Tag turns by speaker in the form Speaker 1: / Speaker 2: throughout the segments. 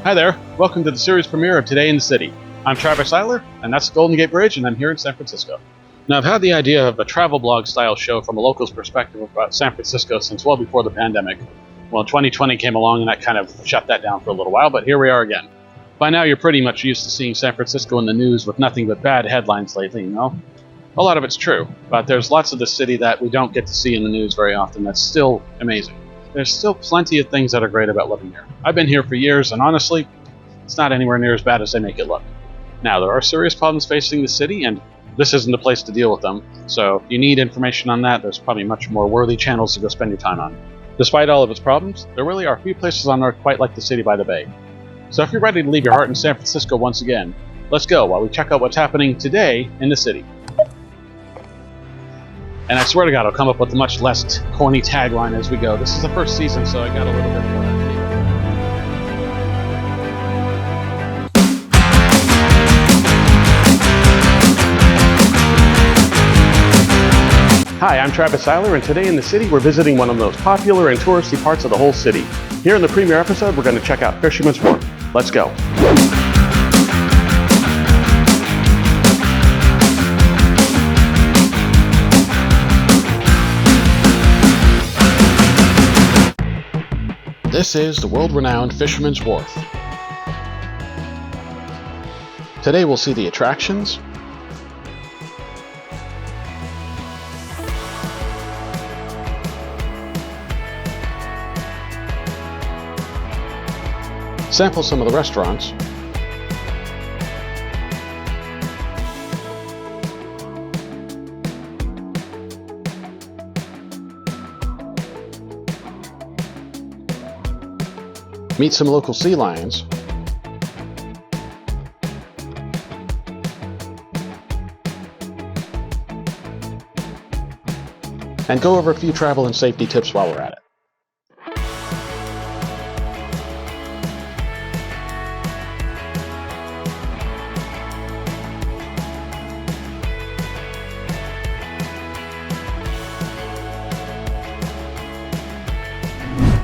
Speaker 1: Hi there, welcome to the series premiere of Today in the City. I'm Travis Seiler, and that's the Golden Gate Bridge, and I'm here in San Francisco. Now, I've had the idea of a travel blog style show from a local's perspective about San Francisco since well before the pandemic. Well, 2020 came along and that kind of shut that down for a little while, but here we are again. By now, you're pretty much used to seeing San Francisco in the news with nothing but bad headlines lately, you know? A lot of it's true, but there's lots of the city that we don't get to see in the news very often that's still amazing. There's still plenty of things that are great about living here. I've been here for years, and honestly, it's not anywhere near as bad as they make it look. Now, there are serious problems facing the city, and this isn't the place to deal with them, so if you need information on that, there's probably much more worthy channels to go spend your time on. Despite all of its problems, there really are few places on Earth quite like the city by the bay. So if you're ready to leave your heart in San Francisco once again, let's go while we check out what's happening today in the city. And I swear to God, I'll come up with a much less corny tagline as we go. This is the first season, so I got a little bit more. Hi, I'm Travis Seiler, and today in the city we're visiting one of the most popular and touristy parts of the whole city. Here in the premiere episode, we're going to check out Fisherman's Wharf. Let's go. This is the world-renowned Fisherman's Wharf. Today we'll see the attractions, sample some of the restaurants, meet some local sea lions, and go over a few travel and safety tips while we're at it.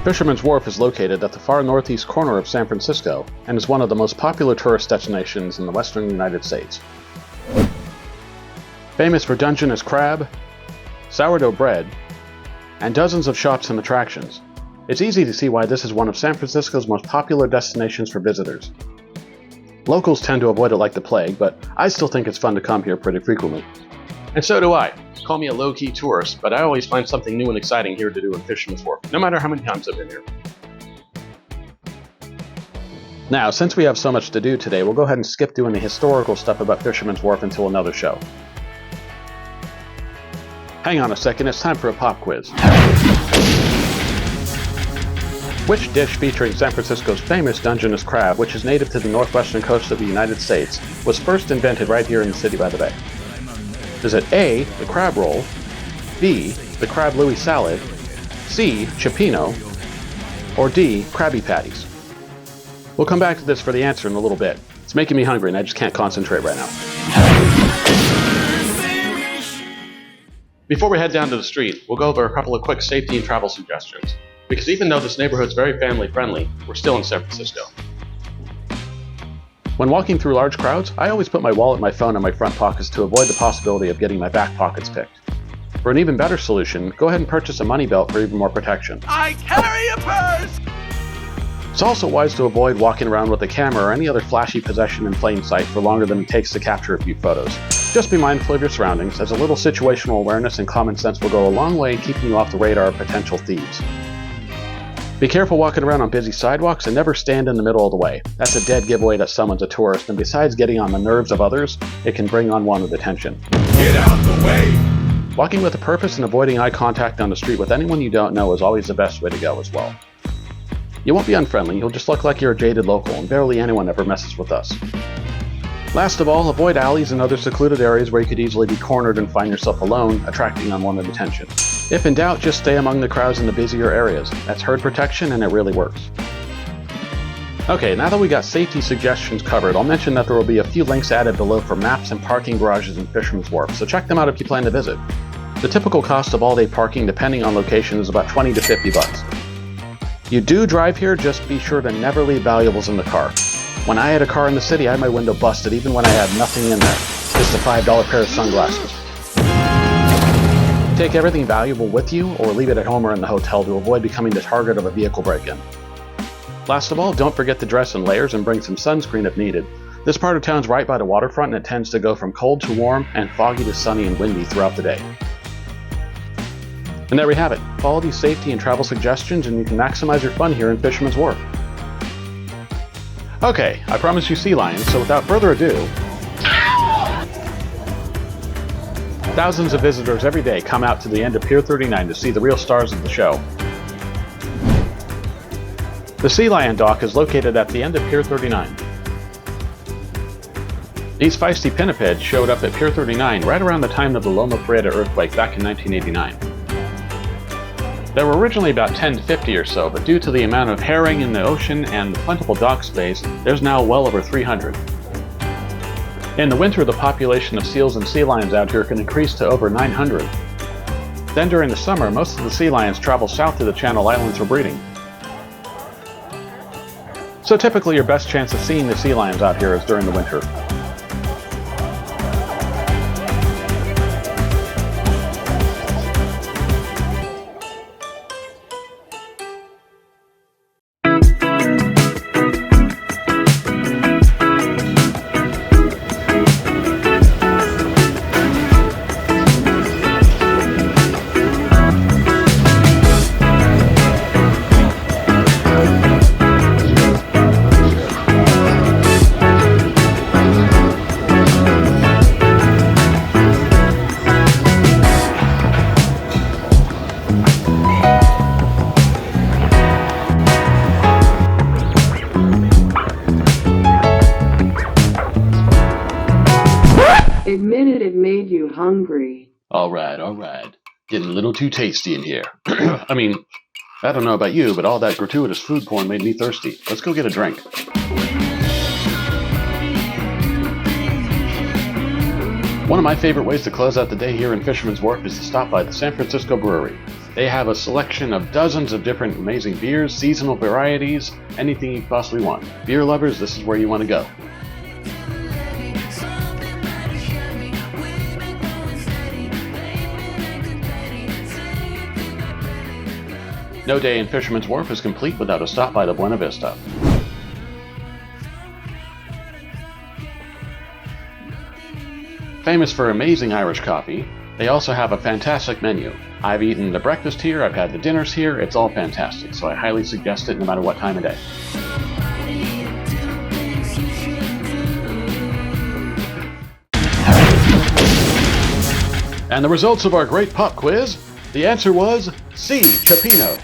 Speaker 1: Fisherman's Wharf is located at the far northeast corner of San Francisco and is one of the most popular tourist destinations in the western United States. Famous for Dungeness crab, sourdough bread, and dozens of shops and attractions, it's easy to see why this is one of San Francisco's most popular destinations for visitors. Locals tend to avoid it like the plague, but I still think it's fun to come here pretty frequently. And so do I. Call me a low-key tourist, but I always find something new and exciting here to do in Fisherman's Wharf, no matter how many times I've been here. Now, since we have so much to do today, we'll go ahead and skip doing the historical stuff about Fisherman's Wharf until another show. Hang on a second, it's time for a pop quiz. Which dish featuring San Francisco's famous Dungeness crab, which is native to the northwestern coast of the United States, was first invented right here in the city by the bay? Is it A, the crab roll, B, the crab Louis salad, C, cioppino, or D, Krabby Patties? We'll come back to this for the answer in a little bit. It's making me hungry and I just can't concentrate right now. Before we head down to the street, we'll go over a couple of quick safety and travel suggestions. Because even though this neighborhood's very family friendly, we're still in San Francisco. When walking through large crowds, I always put my wallet, my phone in my front pockets to avoid the possibility of getting my back pockets picked. For an even better solution, go ahead and purchase a money belt for even more protection.
Speaker 2: I carry a purse!
Speaker 1: It's also wise to avoid walking around with a camera or any other flashy possession in plain sight for longer than it takes to capture a few photos. Just be mindful of your surroundings, as a little situational awareness and common sense will go a long way in keeping you off the radar of potential thieves. Be careful walking around on busy sidewalks and never stand in the middle of the way. That's a dead giveaway that someone's a tourist, and besides getting on the nerves of others, it can bring unwanted attention.
Speaker 2: Get out the way!
Speaker 1: Walking with a purpose and avoiding eye contact on the street with anyone you don't know is always the best way to go as well. You won't be unfriendly, you'll just look like you're a jaded local, and barely anyone ever messes with us. Last of all, avoid alleys and other secluded areas where you could easily be cornered and find yourself alone, attracting unwanted attention. If in doubt, just stay among the crowds in the busier areas. That's herd protection and it really works. Okay, now that we got safety suggestions covered, I'll mention that there will be a few links added below for maps and parking garages in Fisherman's Wharf, so check them out if you plan to visit. The typical cost of all-day parking, depending on location, is about $20 to $50. You do drive here, just be sure to never leave valuables in the car. When I had a car in the city, I had my window busted even when I had nothing in there. Just a $5 pair of sunglasses. Take everything valuable with you or leave it at home or in the hotel to avoid becoming the target of a vehicle break-in. Last of all, don't forget to dress in layers and bring some sunscreen if needed. This part of town's right by the waterfront and it tends to go from cold to warm and foggy to sunny and windy throughout the day. And there we have it. Follow these safety and travel suggestions and you can maximize your fun here in Fisherman's Wharf. Okay, I promised you sea lions, so without further ado, thousands of visitors every day come out to the end of Pier 39 to see the real stars of the show. The sea lion dock is located at the end of Pier 39. These feisty pinnipeds showed up at Pier 39 right around the time of the Loma Prieta earthquake back in 1989. There were originally about 10 to 50 or so, but due to the amount of herring in the ocean and the plentiful dock space, there's now well over 300. In the winter, the population of seals and sea lions out here can increase to over 900. Then during the summer, most of the sea lions travel south to the Channel Islands for breeding. So typically your best chance of seeing the sea lions out here is during the winter.
Speaker 3: Admitted it made you hungry.
Speaker 1: Alright. Getting a little too tasty in here. I mean, I don't know about you, but all that gratuitous food porn made me thirsty. Let's go get a drink. One of my favorite ways to close out the day here in Fisherman's Wharf is to stop by the San Francisco Brewery. They have a selection of dozens of different amazing beers, seasonal varieties, anything you possibly want. Beer lovers, this is where you want to go. No day in Fisherman's Wharf is complete without a stop by the Buena Vista. Famous for amazing Irish coffee, they also have a fantastic menu. I've eaten the breakfast here, I've had the dinners here, it's all fantastic, so I highly suggest it no matter what time of day. And the results of our great pop quiz? The answer was C, Cioppino.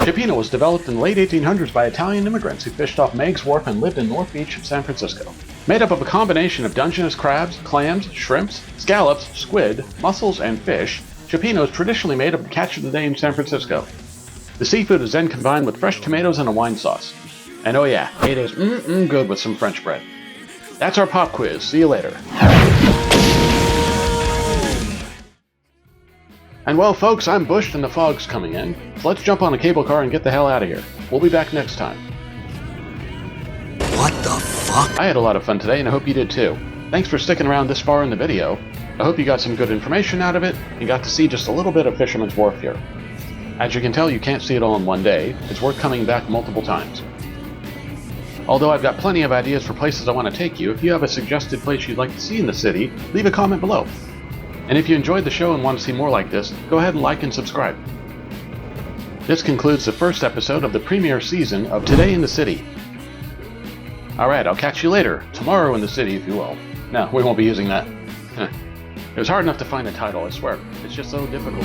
Speaker 1: Cioppino was developed in the late 1800s by Italian immigrants who fished off Meigs Wharf and lived in North Beach, San Francisco. Made up of a combination of Dungeness crabs, clams, shrimps, scallops, squid, mussels, and fish, Cioppino is traditionally made up of catch of the day in San Francisco. The seafood is then combined with fresh tomatoes and a wine sauce. And oh yeah, it is good with some French bread. That's our pop quiz. See you later. And well, folks, I'm bushed and the fog's coming in, so let's jump on a cable car and get the hell out of here. We'll be back next time.
Speaker 2: What the fuck?
Speaker 1: I had a lot of fun today, and I hope you did too. Thanks for sticking around this far in the video. I hope you got some good information out of it, and got to see just a little bit of Fisherman's Wharf here. As you can tell, you can't see it all in one day. It's worth coming back multiple times. Although I've got plenty of ideas for places I want to take you, if you have a suggested place you'd like to see in the city, leave a comment below. And if you enjoyed the show and want to see more like this, go ahead and like and subscribe. This concludes the first episode of the premiere season of Today in the City. Alright, I'll catch you later, tomorrow in the city if you will. No, we won't be using that. It was hard enough to find a title, I swear. It's just so difficult.